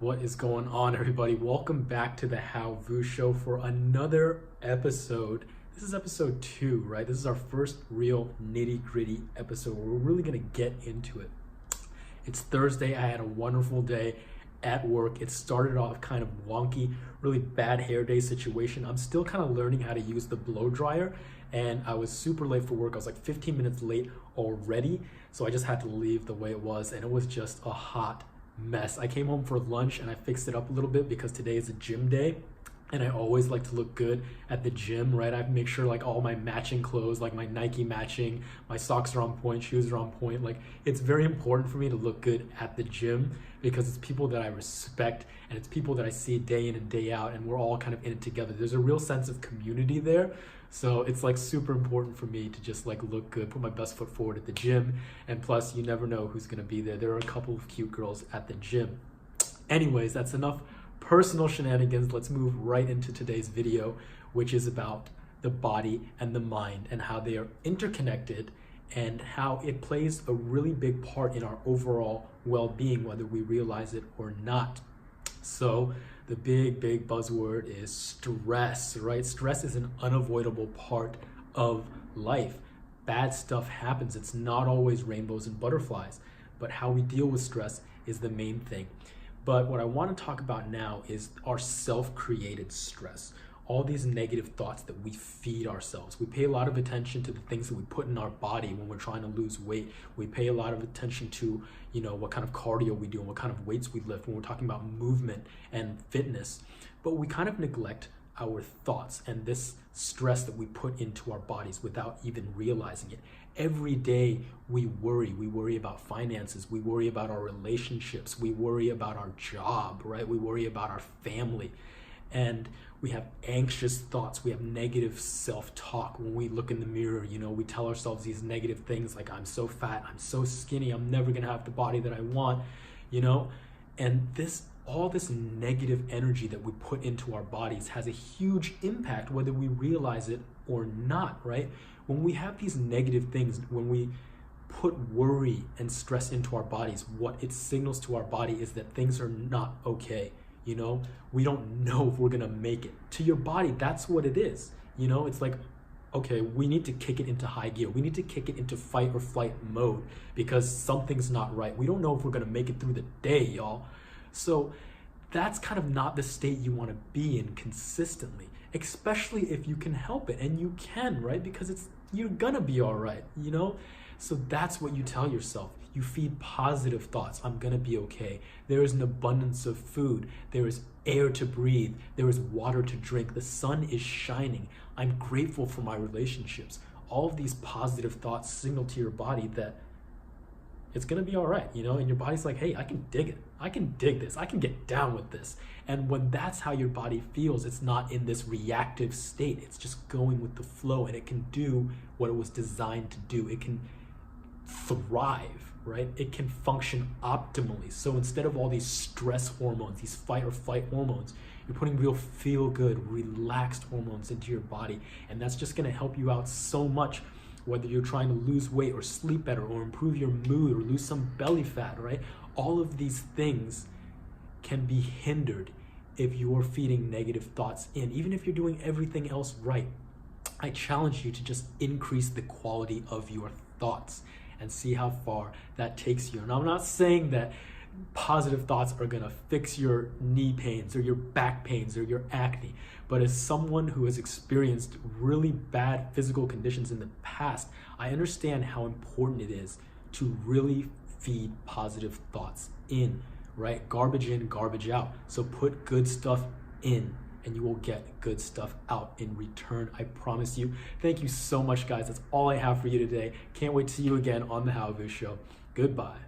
What is going on, everybody? Welcome back to the How Vu Show for another episode. This is episode 2, right? This is our first real nitty-gritty episode where we're really gonna get into it. It's Thursday. I had a wonderful day at work. It started off kind of wonky, really bad hair day situation. I'm still kind of learning how to use the blow dryer, and I was super late for work. I was like 15 minutes late already, so I just had to leave the way it was, and it was just a hot mess. I came home for lunch and I fixed it up a little bit because today is a gym day and I always like to look good at the gym, right? I make sure like all my matching clothes, like my Nike matching, my socks are on point, shoes are on point. Like it's very important for me to look good at the gym because it's people that I respect and it's people that I see day in and day out, and we're all kind of in it together. There's a real sense of community there. So it's like super important for me to just like look good, put my best foot forward at the gym. And plus, you never know who's gonna be there. There are a couple of cute girls at the gym. Anyways, that's enough personal shenanigans. Let's move right into today's video, which is about the body and the mind and how they are interconnected and how it plays a really big part in our overall well-being, whether we realize it or not. So the big buzzword is stress, right? Stress is an unavoidable part of life. Bad stuff happens. It's not always rainbows and butterflies, but how we deal with stress is the main thing. But what I want to talk about now is our self-created stress. All these negative thoughts that we feed ourselves. We pay a lot of attention to the things that we put in our body when we're trying to lose weight. We pay a lot of attention to, what kind of cardio we do and what kind of weights we lift when we're talking about movement and fitness. But we kind of neglect our thoughts and this stress that we put into our bodies without even realizing it. Every day we worry about finances, we worry about our relationships, we worry about our job, right? We worry about our family. And we have anxious thoughts, we have negative self-talk. When we look in the mirror, we tell ourselves these negative things like, I'm so fat, I'm so skinny, I'm never gonna have the body that I want, and all this negative energy that we put into our bodies has a huge impact whether we realize it or not, right? When we have these negative things, when we put worry and stress into our bodies, what it signals to our body is that things are not okay. We don't know if we're gonna make it. To your body, that's what it is. It's like, okay, we need to kick it into high gear. We need to kick it into fight or flight mode because something's not right. We don't know if we're gonna make it through the day, y'all. So that's kind of not the state you wanna be in consistently, especially if you can help it, and you can, right? Because you're gonna be all right, So that's what you tell yourself. You feed positive thoughts. I'm gonna be okay. There is an abundance of food. There is air to breathe. There is water to drink. The sun is shining. I'm grateful for my relationships. All of these positive thoughts signal to your body that it's gonna be all right, and your body's like, hey, I can dig it. I can dig this. I can get down with this. And when that's how your body feels, it's not in this reactive state. It's just going with the flow, and it can do what it was designed to do. It can thrive, right? It can function optimally. So instead of all these stress hormones, these fight or flight hormones, you're putting real feel good, relaxed hormones into your body. And that's just gonna help you out so much, whether you're trying to lose weight or sleep better or improve your mood or lose some belly fat, right? All of these things can be hindered if you're feeding negative thoughts in, even if you're doing everything else right. I challenge you to just increase the quality of your thoughts and see how far that takes you. And I'm not saying that positive thoughts are gonna fix your knee pains or your back pains or your acne, but as someone who has experienced really bad physical conditions in the past, I understand how important it is to really feed positive thoughts in, right? Garbage in, garbage out. So put good stuff in, and you will get good stuff out in return. I promise you. Thank you so much, guys. That's all I have for you today. Can't wait to see you again on the How Vu Show. Goodbye.